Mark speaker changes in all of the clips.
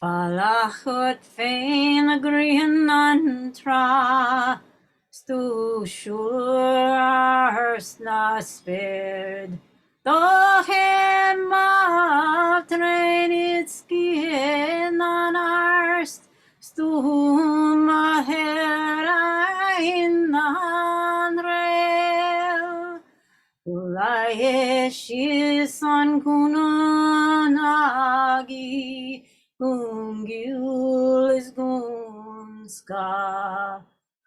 Speaker 1: Falachot fein a green antra, stu shurs na spared. Doch hem av trainit skin an arst, stu ma hera in an rail. Ulaeshis an kunanagi, Gungul gunska.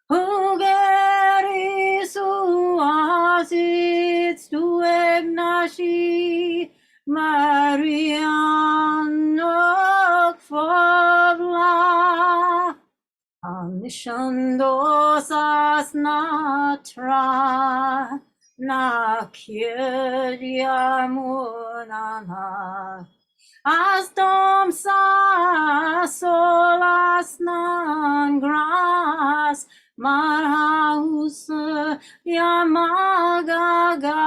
Speaker 1: Hugeris uasit tu egnashi, Marianok favla. Amishandos asnatra, na kiryamunana. As dom sa solas nan gras, marhaus yamagaga